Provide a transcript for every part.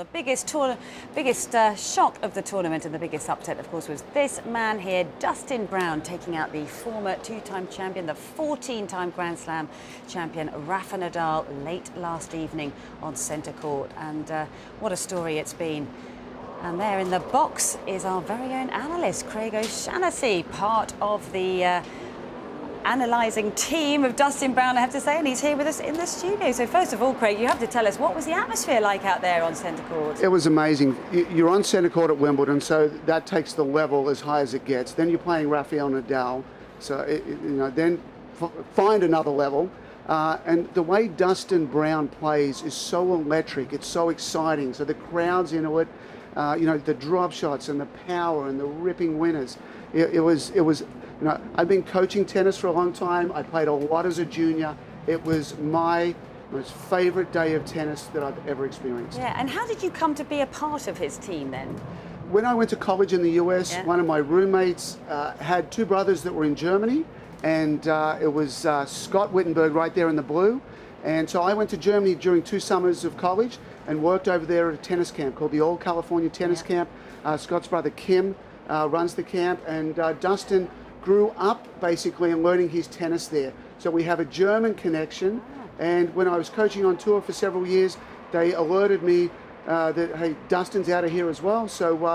the biggest shock of the tournament and the biggest upset, of course, was this man here, Dustin Brown, taking out the former two-time champion, the 14-time Grand Slam champion, Rafa Nadal, late last evening on centre court. And what a story it's been. And there in the box is our very own analyst, Craig O'Shaughnessy, part of the analysing team of Dustin Brown, I have to say, and he's here with us in the studio. So first of all, Craig, you have to tell us, what was the atmosphere like out there on centre court? It was amazing. You're on centre court at Wimbledon, so that takes the level as high as it gets. Then you're playing Rafael Nadal, so then find another level. And the way Dustin Brown plays is so electric. It's so exciting. So the crowd's into it. The drop shots and the power and the ripping winners. It was. I've been coaching tennis for a long time. I played a lot as a junior. It was my most favourite day of tennis that I've ever experienced. Yeah, and how did you come to be a part of his team then? When I went to college in the US, one of my roommates had two brothers that were in Germany, and it was Scott Wittenberg right there in the blue. And so I went to Germany during 2 summers of college and worked over there at a tennis camp called the Old California Tennis Camp. Scott's brother Kim runs the camp, and Dustin grew up basically and learning his tennis there. So we have a German connection, and when I was coaching on tour for several years, they alerted me that, hey, Dustin's out of here as well, so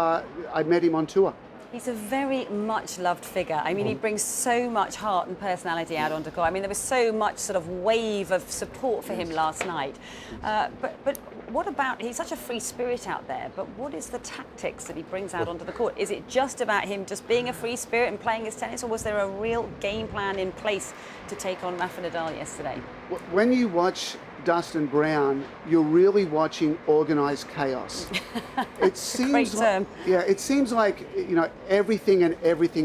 I met him on tour. He's a very much loved figure. I mean, he brings so much heart and personality out onto court. I mean, there was so much sort of wave of support for him last night. But what about, he's such a free spirit out there, but what is the tactics that he brings out onto the court? Is it just about him just being a free spirit and playing his tennis, or was there a real game plan in place to take on Rafa Nadal yesterday? When you watch Dustin Brown, you're really watching organised chaos. It seems great term. It seems like everything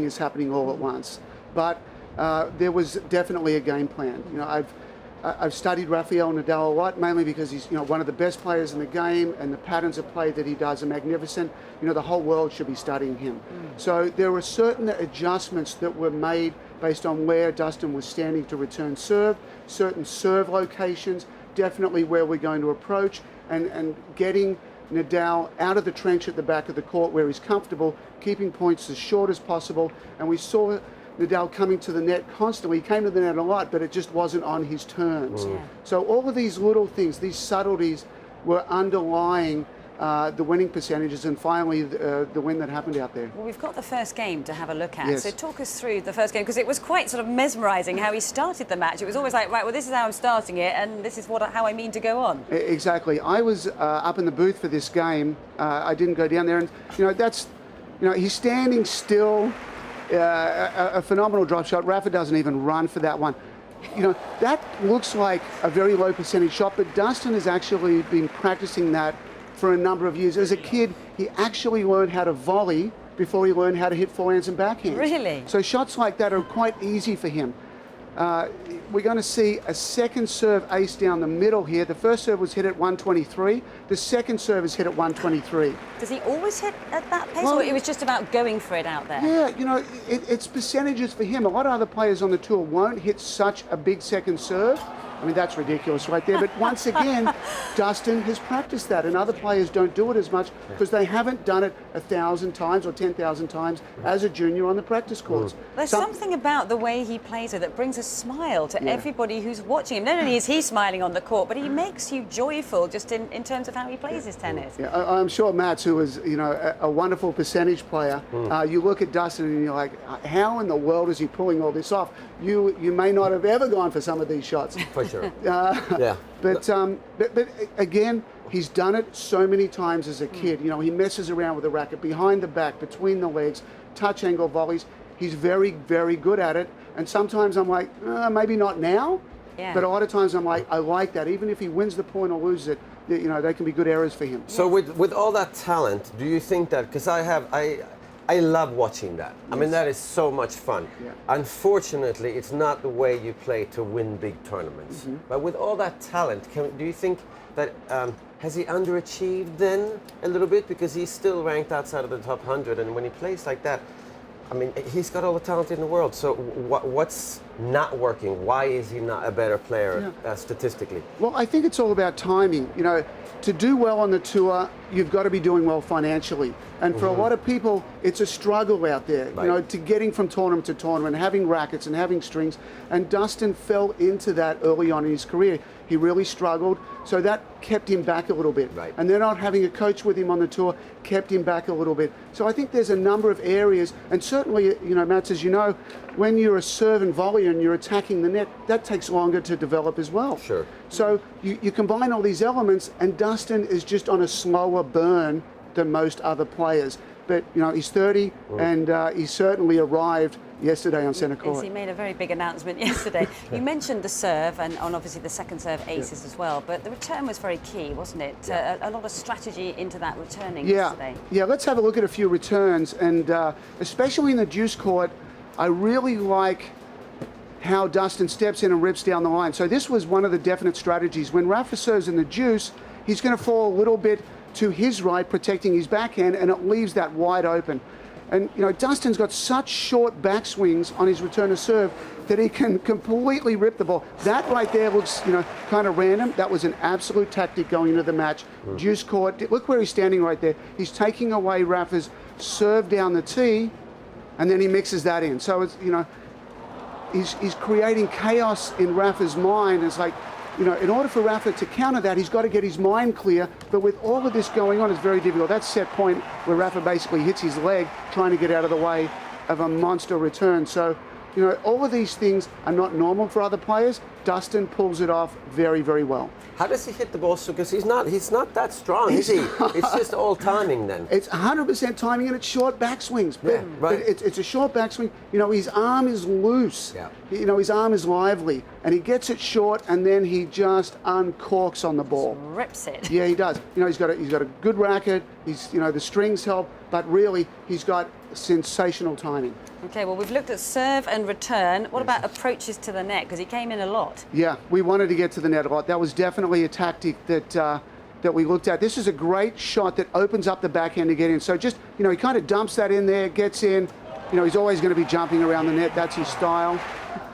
is happening all at once. But there was definitely a game plan. I've studied Rafael Nadal a lot, mainly because he's one of the best players in the game, and the patterns of play that he does are magnificent. The whole world should be studying him. So there were certain adjustments that were made based on where Dustin was standing to return serve, certain serve locations, definitely where we're going to approach, and getting Nadal out of the trench at the back of the court where he's comfortable, keeping points as short as possible. And we saw Nadal coming to the net constantly. He came to the net a lot, but it just wasn't on his terms. So all of these little things, these subtleties, were underlying the winning percentages, and finally the win that happened out there. Well, we've got the first game to have a look at. Yes. So talk us through the first game, because it was quite sort of mesmerising how he started the match. It was always like, right, well, this is how I'm starting it, and this is how I mean to go on. Exactly. I was up in the booth for this game. I didn't go down there, and he's standing still. A phenomenal drop shot. Rafa doesn't even run for that one. That looks like a very low percentage shot, but Dustin has actually been practicing that for a number of years. As a kid, he actually learned how to volley before he learned how to hit forehands and backhands. Really? So shots like that are quite easy for him. We're going to see a second serve ace down the middle here. The first serve was hit at 123. The second serve is hit at 123. Does he always hit at that pace, Well, or it was just about going for it out there? Yeah, it's percentages for him. A lot of other players on the tour won't hit such a big second serve. I mean, that's ridiculous right there. But once again, Dustin has practiced that, and other players don't do it as much because they haven't done it 1,000 times or 10,000 times as a junior on the practice courts. There's something about the way he plays it that brings a smile to everybody who's watching him. Not only is he smiling on the court, but he makes you joyful just in terms of how he plays his tennis. Yeah, I'm sure Matt's, who is a wonderful percentage player, you look at Dustin and you're like, how in the world is he pulling all this off? You may not have ever gone for some of these shots. For sure. But again, he's done it so many times as a kid. He messes around with the racket behind the back, between the legs, touch angle volleys. He's very, very good at it. And sometimes I'm like, maybe not now. Yeah. But a lot of times I'm like, I like that. Even if he wins the point or loses it, they can be good errors for him. So with all that talent, do you think that, because I love watching that. Yes. I mean, that is so much fun. Yeah. Unfortunately, it's not the way you play to win big tournaments. But with all that talent, do you think that, has he underachieved then a little bit? Because he's still ranked outside of the top 100, and when he plays like that, I mean, he's got all the talent in the world. So what's not working? Why is he not a better player statistically? Well, I think it's all about timing. You know, to do well on the tour, you've got to be doing well financially. And for a lot of people, it's a struggle out there, you know, to getting from tournament to tournament, having rackets and having strings. And Dustin fell into that early on in his career. He really struggled, so that kept him back a little bit. And then not having a coach with him on the tour kept him back a little bit. So I think there's a number of areas, and certainly, you know, Mats, as you know, when you're a serve and volley and you're attacking the net, that takes longer to develop as well. Sure. So you combine all these elements, and Dustin is just on a slower burn than most other players. But, you know, he's 30, and he certainly arrived yesterday on centre court. Yes, he made a very big announcement yesterday. You mentioned the serve and obviously the second serve aces as well, but the return was very key, wasn't it? A lot of strategy into that returning yesterday. Yeah, let's have a look at a few returns, and especially in the deuce court, I really like how Dustin steps in and rips down the line. So this was one of the definite strategies. When Rafa serves in the deuce, he's going to fall a little bit to his right, protecting his backhand, and it leaves that wide open. And, you know, Dustin's got such short backswings on his return to serve that he can completely rip the ball. That right there looks, you know, kind of random. That was an absolute tactic going into the match. Deuce court, look where he's standing right there. He's taking away Rafa's serve down the tee, and then he mixes that in. So, it's, you know, he's creating chaos in Rafa's mind. It's like, you know, in order for Rafa to counter that, he's got to get his mind clear. But with all of this going on, it's very difficult. That set point where Rafa basically hits his leg trying to get out of the way of a monster return. So, you know, all of these things are not normal for other players. Dustin pulls it off very, very well. How does he hit the ball? Because he's not that strong, is he? It's just all timing then. It's 100% timing, and it's short backswings. But it's a short backswing. You know, his arm is loose. You know, his arm is lively, and he gets it short, and then he just uncorks on the ball. Just rips it. Yeah, he does. You know, he's got a good racket. He's, you know, the strings help, but really, he's got sensational timing. Okay, well, we've looked at serve and return. What about approaches to the net? Because he came in a lot. Yeah, we wanted to get to the net a lot. That was definitely a tactic that we looked at. This is a great shot that opens up the backhand to get in. So just, you know, he kind of dumps that in there, gets in. You know, he's always going to be jumping around the net. That's his style.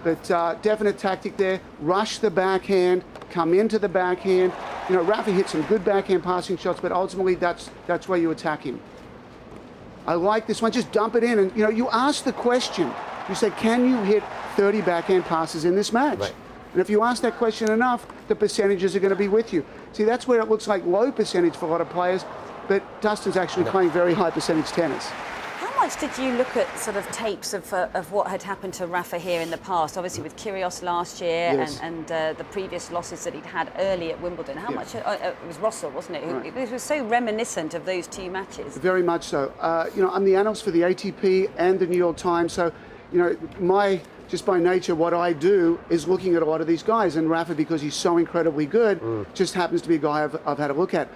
But definite tactic there. Rush the backhand, come into the backhand. You know, Rafa hit some good backhand passing shots, but ultimately that's where you attack him. I like this one. Just dump it in, and you know, you ask the question. You say, can you hit 30 backhand passes in this match? And if you ask that question enough, the percentages are going to be with you. See, that's where it looks like low percentage for a lot of players, but Dustin's actually playing very high percentage tennis. How much did you look at sort of tapes of what had happened to Rafa here in the past? Obviously with Kyrgios last year and the previous losses that he'd had early at Wimbledon. How much? It was Russell, wasn't it? It was so reminiscent of those two matches. Very much so. You know, I'm the analyst for the ATP and the New York Times, so you know, just by nature, what I do is looking at a lot of these guys, and Rafa, because he's so incredibly good, just happens to be a guy I've had a look at.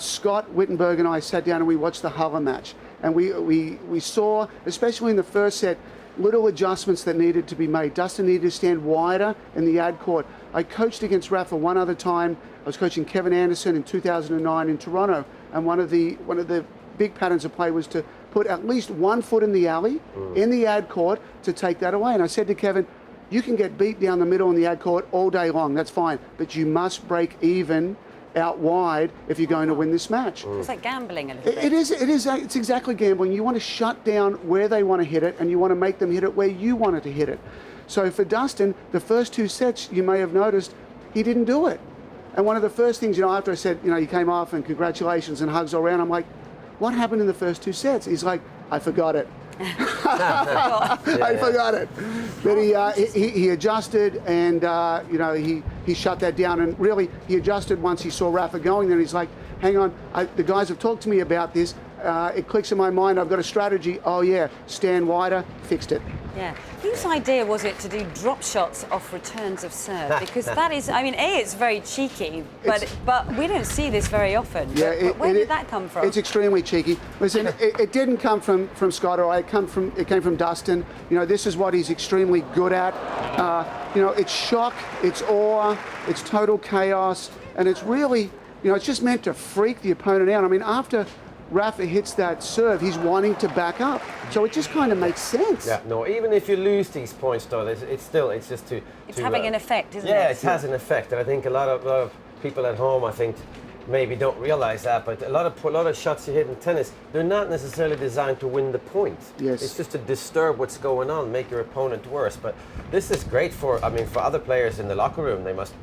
Scott Wittenberg and I sat down and we watched the Halle match, and we saw, especially in the first set, little adjustments that needed to be made. Dustin needed to stand wider in the ad court. I coached against Rafa one other time. I was coaching Kevin Anderson in 2009 in Toronto, and one of the big patterns of play was to put at least 1 foot in the alley, in the ad court, to take that away. And I said to Kevin, you can get beat down the middle in the ad court all day long, that's fine, but you must break even out wide if you're going to win this match. It's like gambling a little bit. It's exactly gambling. You want to shut down where they want to hit it, and you want to make them hit it where you want it to hit it. So for Dustin, the first 2 sets, you may have noticed, he didn't do it. And one of the first things, you know, after I said, you know, he came off and congratulations and hugs all around, I'm like, what happened in the first 2 sets? He's like, I forgot it. I forgot it. But he adjusted, and you know, he shut that down. And really, he adjusted once he saw Rafa going. Then he's like, hang on, the guys have talked to me about this. It clicks in my mind. I've got a strategy. Oh yeah, stand wider. Fixed it. Yeah. Whose idea was it to do drop shots off returns of serve? Because that is, I mean, it's very cheeky, but we don't see this very often. Yeah, but where did that come from? It's extremely cheeky. Listen, it didn't come from Scott or I. It came from Dustin. You know, this is what he's extremely good at. You know, it's shock, it's awe, it's total chaos, and it's really, you know, it's just meant to freak the opponent out. I mean, after Rafa hits that serve, he's wanting to back up. So it just kind of makes sense. Yeah, no, even if you lose these points, though, it's just to... It's having an effect, isn't it? Yeah, it has an effect. And I think a lot of people at home, I think, maybe don't realize that, but a lot of shots you hit in tennis, they're not necessarily designed to win the point. Yes. It's just to disturb what's going on, make your opponent worse. But this is great for other players in the locker room. They must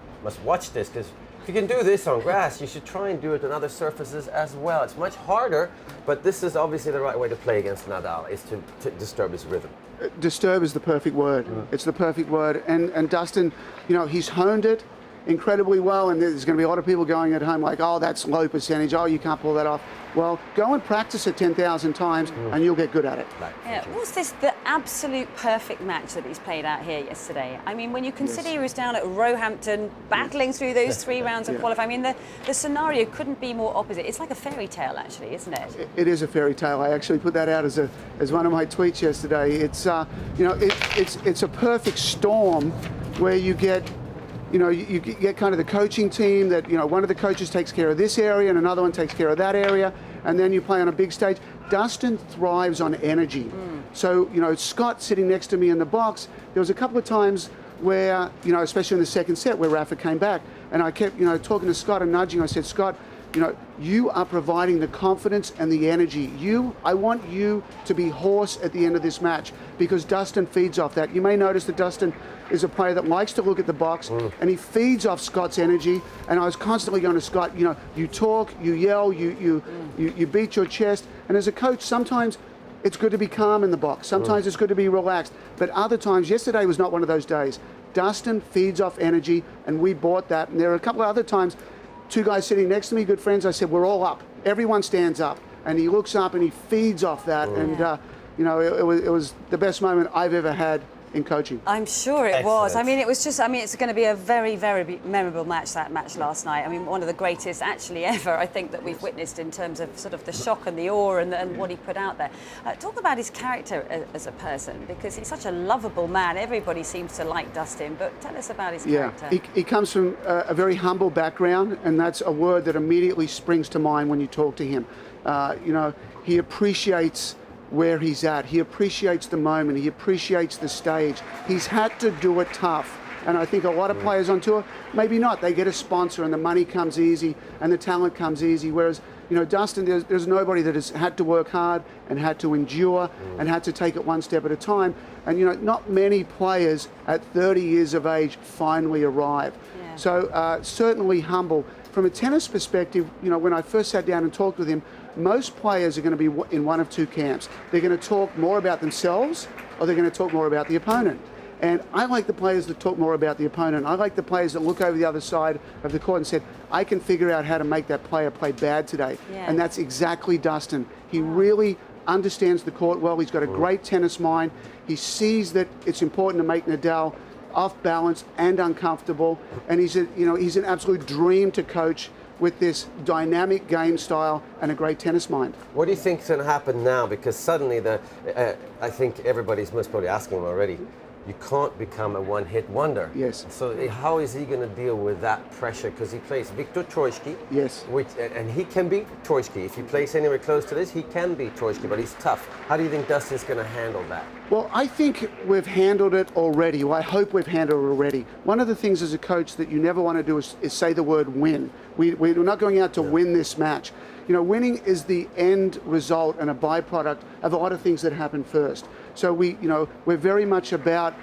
watch this, because if you can do this on grass, you should try and do it on other surfaces as well. It's much harder, but this is obviously the right way to play against Nadal, is to disturb his rhythm. Disturb is the perfect word. It's the perfect word. And Dustin, he's honed it incredibly well, and there's going to be a lot of people going at home like, oh, that's low percentage, oh, you can't pull that off. Well, go and practice it 10,000 times and you'll get good at it. Yeah, was this the absolute perfect match that he's played out here yesterday? I mean, when you consider he was down at Roehampton, battling through those 3 rounds of qualifying, I mean, the scenario couldn't be more opposite. It's like a fairy tale, actually, isn't it? It is a fairy tale. I actually put that out as one of my tweets yesterday. It's it's a perfect storm where you get you get kind of the coaching team that, one of the coaches takes care of this area and another one takes care of that area, and then you play on a big stage. Dustin thrives on energy. So, Scott sitting next to me in the box, there was a couple of times where, especially in the second set where Rafa came back, and I kept, talking to Scott and nudging. I said, Scott, you are providing the confidence and the energy. I want you to be hoarse at the end of this match, because Dustin feeds off that. You may notice that Dustin is a player that likes to look at the box, and he feeds off Scott's energy. And I was constantly going to Scott, you talk, you yell, you beat your chest. And as a coach, sometimes it's good to be calm in the box. Sometimes it's good to be relaxed. But other times, yesterday was not one of those days. Dustin feeds off energy, and we bought that. And there are a couple of other times, 2 guys sitting next to me, good friends, I said, we're all up. Everyone stands up. And he looks up and he feeds off that. And, it was the best moment I've ever had in coaching. I'm sure it was. I mean, it's going to be a very, very memorable match, that match last night. I mean, one of the greatest actually ever, I think, that we've witnessed in terms of sort of the shock and the awe and what he put out there. Talk about his character as a person, because he's such a lovable man. Everybody seems to like Dustin, but tell us about his character. He comes from a very humble background, and that's a word that immediately springs to mind when you talk to him. He appreciates where he's at. He appreciates the moment. He appreciates the stage. He's had to do it tough. And I think a lot of players on tour, maybe not. They get a sponsor and the money comes easy and the talent comes easy. Whereas, Dustin, there's nobody that has had to work hard and had to endure and had to take it one step at a time. And, not many players at 30 years of age finally arrive. Yeah. So certainly humble. From a tennis perspective, when I first sat down and talked with him, most players are going to be in one of 2 camps. They're going to talk more about themselves, or they're going to talk more about the opponent. And I like the players that talk more about the opponent. I like the players that look over the other side of the court and said, I can figure out how to make that player play bad today. Yeah. And that's exactly Dustin. He really understands the court well. He's got a great tennis mind. He sees that it's important to make Nadal off balance and uncomfortable. And he's an absolute dream to coach, with this dynamic game style and a great tennis mind. What do you think is going to happen now? Because suddenly, I think everybody's most probably asking him already, you can't become a one-hit wonder. Yes. So how is he going to deal with that pressure? Because he plays Viktor Troicki. Yes. And he can beat Troicki. If he plays anywhere close to this, he can beat Troicki, but he's tough. How do you think Dustin's going to handle that? Well, I think we've handled it already. Well, I hope we've handled it already. One of the things as a coach that you never want to do is say the word win. We're not going out to win this match. Winning is the end result and a byproduct of a lot of things that happen first. So we're very much about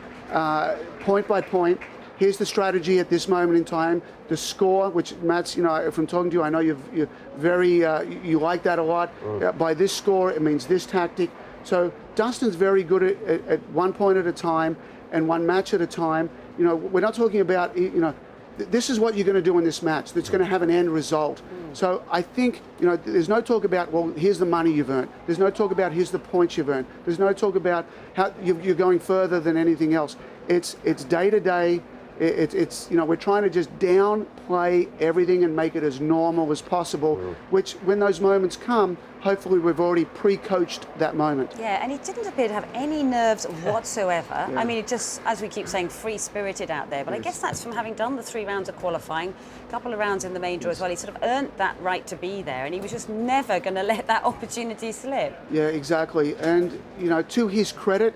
point by point. Here's the strategy at this moment in time. The score, which Matt's, from talking to you, I know you're very, you like that a lot. By this score, it means this tactic. So Dustin's very good at one point at a time and one match at a time. We're not talking about, this is what you're going to do in this match that's going to have an end result. So I think, there's no talk about, well, here's the money you've earned. There's no talk about, here's the points you've earned. There's no talk about how you're going further than anything else. It's day to day. It's we're trying to just downplay everything and make it as normal as possible, which when those moments come, hopefully we've already pre-coached that moment. Yeah, and he didn't appear to have any nerves whatsoever. I mean, it just, as we keep saying, free-spirited out there. But I guess that's from having done the 3 rounds of qualifying, a couple of rounds in the main draw as well. He sort of earned that right to be there, and he was just never going to let that opportunity slip. Yeah, exactly. And, to his credit,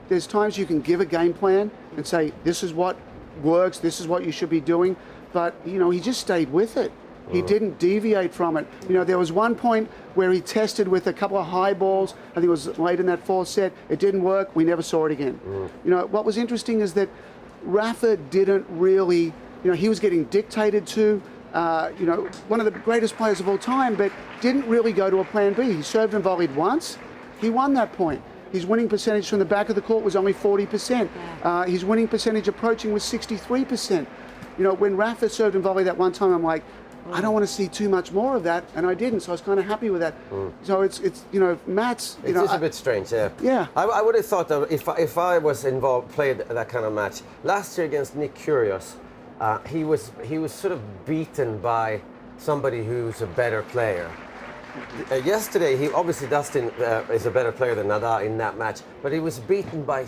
there's times you can give a game plan and say, this is what works, this is what you should be doing. But, he just stayed with it. He didn't deviate from it. There was one point where he tested with a couple of high balls. I think it was late in that 4th set. It didn't work. We never saw it again. What was interesting is that Rafa didn't really, he was getting dictated to, one of the greatest players of all time, but didn't really go to a plan B. He served and volleyed once. He won that point. His winning percentage from the back of the court was only 40%. His winning percentage approaching was 63%. When Rafa served and volleyed that one time, I'm like, I don't want to see too much more of that, and I didn't, so I was kind of happy with that. So it's Matt's, It is a bit strange, yeah. Yeah. I would have thought that if I was involved, played that kind of match last year against Nick Kyrgios, he was sort of beaten by somebody who's a better player. Yesterday, Dustin is a better player than Nadal in that match, but he was beaten by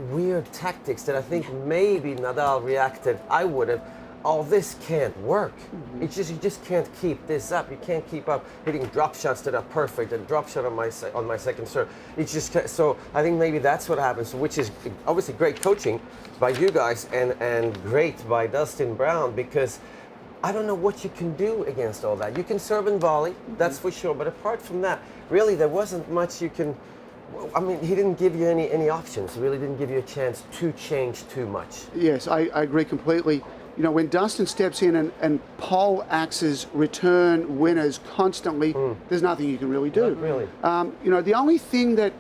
weird tactics that I think maybe Nadal reacted. I would have. Oh, this can't work. You just can't keep this up. You can't keep up hitting drop shots that are perfect, and drop shot on my second serve. It's just so I think maybe that's what happens, which is obviously great coaching by you guys and great by Dustin Brown, because I don't know what you can do against all that. You can serve and volley, that's for sure, but apart from that, really there wasn't much you can. I mean, he didn't give you any options. He really didn't give you a chance to change too much. Yes, I agree completely. When Dustin steps in and pole axes return winners constantly, there's nothing you can really do. Not really. The only thing that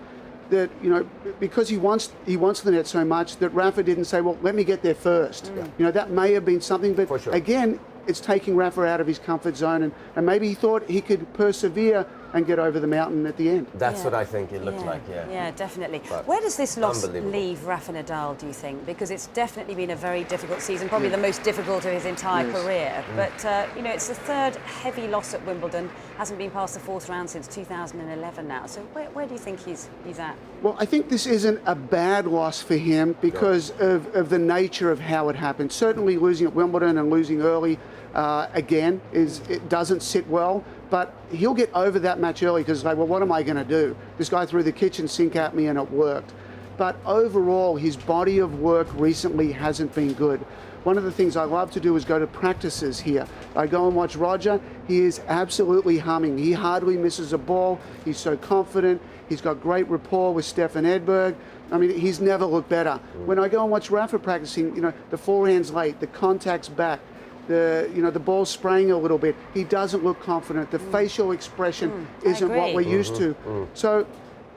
because he wants the net so much, that Rafa didn't say, well, let me get there first. That may have been something, but For sure. again, it's taking Rafa out of his comfort zone, and maybe he thought he could persevere and get over the mountain at the end. That's what I think it looked like, yeah. Yeah, definitely. But where does this loss unbelievable. leave Rafa Nadal, do you think? Because it's definitely been a very difficult season, probably the most difficult of his entire career. But, it's the 3rd heavy loss at Wimbledon, hasn't been past the 4th round since 2011 now. So where do you think he's at? Well, I think this isn't a bad loss for him because of the nature of how it happened. Certainly losing at Wimbledon and losing early again, it doesn't sit well. But he'll get over that match early because it's like, well, what am I going to do? This guy threw the kitchen sink at me and it worked. But overall, his body of work recently hasn't been good. One of the things I love to do is go to practices here. I go and watch Roger. He is absolutely humming. He hardly misses a ball. He's so confident. He's got great rapport with Stefan Edberg. I mean, he's never looked better. When I go and watch Rafa practicing, the forehand's late, the contact's back. The ball's spraying a little bit. He doesn't look confident. The facial expression isn't what we're used to. So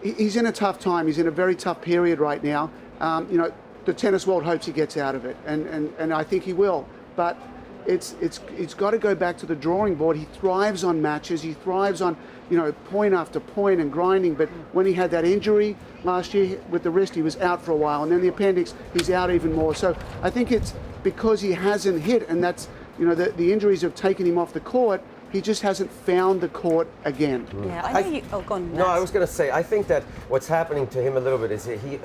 he's in a tough time. He's in a very tough period right now. The tennis world hopes he gets out of it, and I think he will. But it's got to go back to the drawing board. He thrives on matches. He thrives on point after point and grinding. But when he had that injury last year with the wrist, he was out for a while, and then the appendix, he's out even more. So I think it's because he hasn't hit, and that's. The injuries have taken him off the court. He just hasn't found the court again. Yeah, I know you. Oh, go on. No, I was going to say, I think that what's happening to him a little bit is he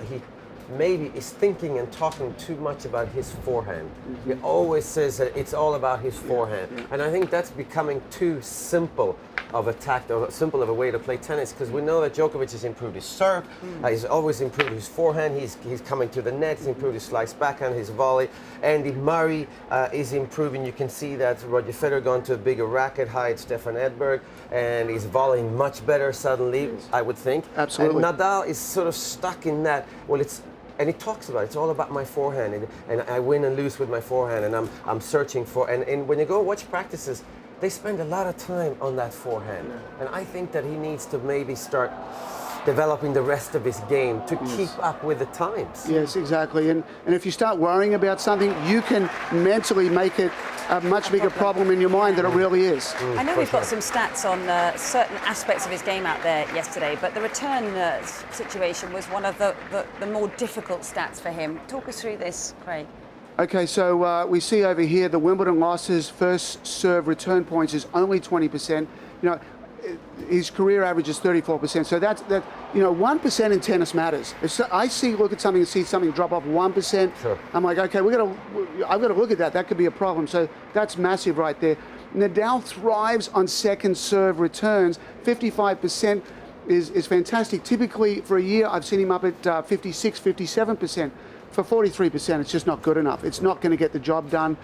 maybe is thinking and talking too much about his forehand. He always says that it's all about his forehand. And I think that's becoming too simple of attack, or simple of a way to play tennis, because we know that Djokovic has improved his serve, he's always improved his forehand, he's coming to the net, he's improved his slice backhand, his volley. Andy Murray is improving. You can see that Roger Federer gone to a bigger racket height, Stefan Edberg, and he's volleying much better suddenly, I would think. Absolutely. And Nadal is sort of stuck in that, and he talks about it. It's all about my forehand, and I win and lose with my forehand, and I'm searching for. And when you go watch practices, they spend a lot of time on that forehand, and I think that he needs to maybe start developing the rest of his game to keep up with the times. Yes, exactly. And if you start worrying about something, you can mentally make it a much bigger problem in your mind than it really is. I know we've got some stats on certain aspects of his game out there yesterday, but the return situation was one of the more difficult stats for him. Talk us through this, Craig. Okay, so we see over here the Wimbledon losses, first serve return points is only 20%. You know, his career average is 34%. So that 1% in tennis matters. If I look at something and see something drop off 1%, sure. I'm like, okay, I've got to look at that. That could be a problem. So that's massive right there. Nadal thrives on second serve returns. 55% is fantastic. Typically for a year, I've seen him up at 56, 57%. For 43%, it's just not good enough. It's not going to get the job done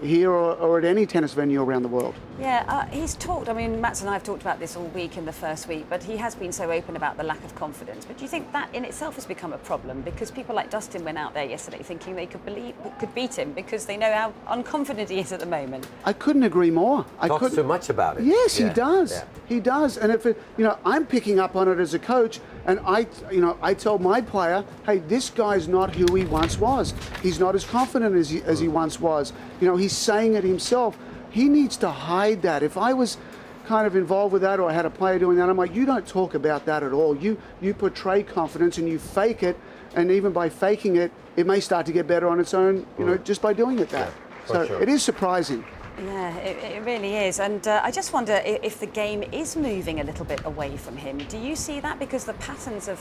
here or at any tennis venue around the world. Yeah, he's talked, I mean, Mats and I have talked about this all week in the first week, but he has been so open about the lack of confidence. But do you think that in itself has become a problem? Because people like Dustin went out there yesterday thinking they could beat him because they know how unconfident he is at the moment. I couldn't agree more. Talks too much about it. Yes, he does. Yeah. He does. And if I'm picking up on it as a coach, and I tell my player, hey, this guy's not who he once was. He's not as confident as he once was. He's saying it himself. He needs to hide that. If I was kind of involved with that or I had a player doing that, I'm like, you don't talk about that at all. You portray confidence and you fake it, and even by faking it, it may start to get better on its own, just by doing it that. Yeah, so sure. It is surprising. Yeah, it really is. And I just wonder if the game is moving a little bit away from him. Do you see that? Because the patterns of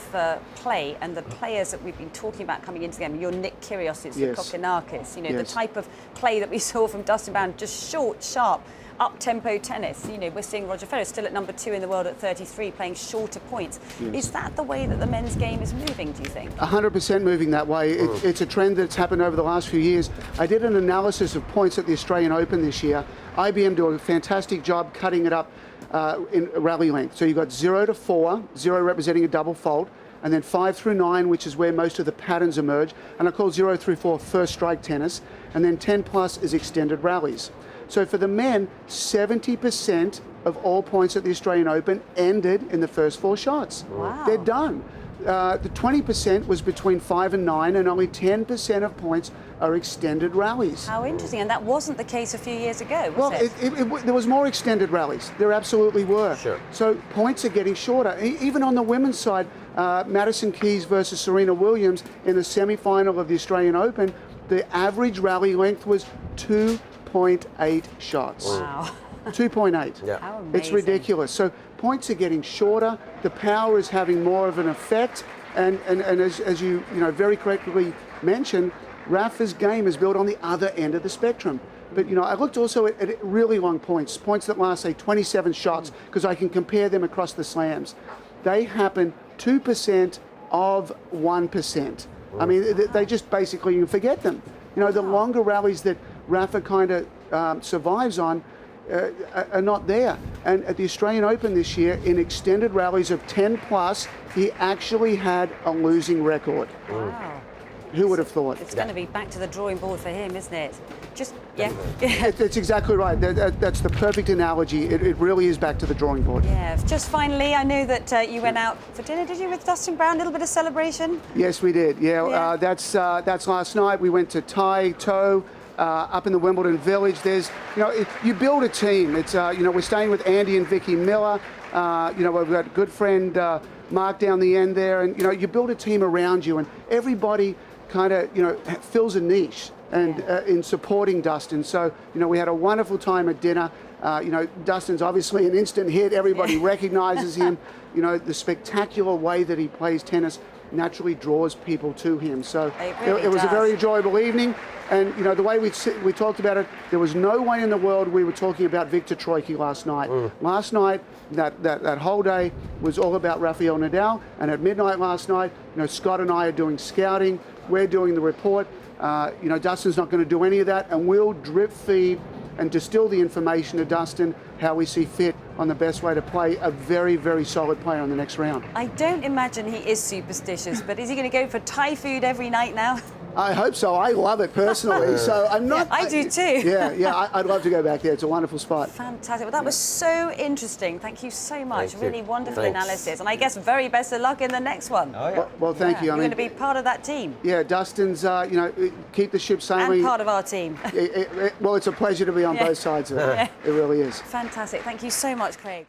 play and the players that we've been talking about coming into the game, your Nick Kyrgioses, your Kokkinakis, the type of play that we saw from Dustin Brown, just short, sharp, up-tempo tennis. We're seeing Roger Federer still at number 2 in the world at 33, playing shorter points. Yes. Is that the way that the men's game is moving, do you think? 100% moving that way. It's a trend that's happened over the last few years. I did an analysis of points at the Australian Open this year. IBM do a fantastic job cutting it up in rally length. So you've got 0 to 4, 0 representing a double fault, and then 5 through 9, which is where most of the patterns emerge. And I call 0 through 4 first strike tennis, and then 10 plus is extended rallies. So for the men, 70% of all points at the Australian Open ended in the first 4 shots. Wow. They're done. The 20% was between 5 and 9, and only 10% of points are extended rallies. How interesting, and that wasn't the case a few years ago, was it? There was more extended rallies. There absolutely were. Sure. So points are getting shorter. Even on the women's side, Madison Keys versus Serena Williams in the semi-final of the Australian Open, the average rally length was 2.8 shots. Wow. 2.8. Yeah. How amazing. It's ridiculous. So points are getting shorter. The power is having more of an effect. And as you very correctly mentioned, Rafa's game is built on the other end of the spectrum. But I looked also at really long points that last, say, 27 shots, because I can compare them across the slams. They happen 2% of 1%. I mean, they just basically, you forget them. The longer rallies that Rafa kind of survives on are not there. And at the Australian Open this year, in extended rallies of 10 plus, he actually had a losing record. Wow. Who would have thought? It's going to be back to the drawing board for him, isn't it? That's exactly right. That's the perfect analogy. It really is back to the drawing board. Yeah. Just finally, I know that you went out for dinner, did you, with Dustin Brown? A little bit of celebration? Yes, we did. Yeah. That's last night. We went to Thai To up in the Wimbledon Village. There's, you build a team. It's, we're staying with Andy and Vicky Miller. We've got a good friend Mark down the end there, and you build a team around you, and everybody kind of fills a niche and in supporting Dustin. So we had a wonderful time at dinner. Dustin's obviously an instant hit. Everybody recognizes him. The spectacular way that he plays tennis naturally draws people to him. So it was a very enjoyable evening. And the way we talked about it, there was no way in the world we were talking about Victor Troicki last night. Last night, that whole day was all about Rafael Nadal. And at midnight last night, Scott and I are doing scouting. We're doing the report. Dustin's not going to do any of that, and we'll drip feed and distill the information to Dustin how we see fit on the best way to play a very, very solid player on the next round. I don't imagine he is superstitious, but is he going to go for Thai food every night now? I hope so. I love it personally, so I'm not... Yeah, I do too. I'd love to go back there. It's a wonderful spot. Fantastic. Well, that was so interesting. Thank you so much. Really wonderful analysis. And I guess very best of luck in the next one. Oh, yeah. Well, thank you. You're going to be part of that team. Yeah, Dustin's, keep the ship sailing. And part of our team. Well, it's a pleasure to be on both sides of it. It really is. Fantastic. Thank you so much, Craig.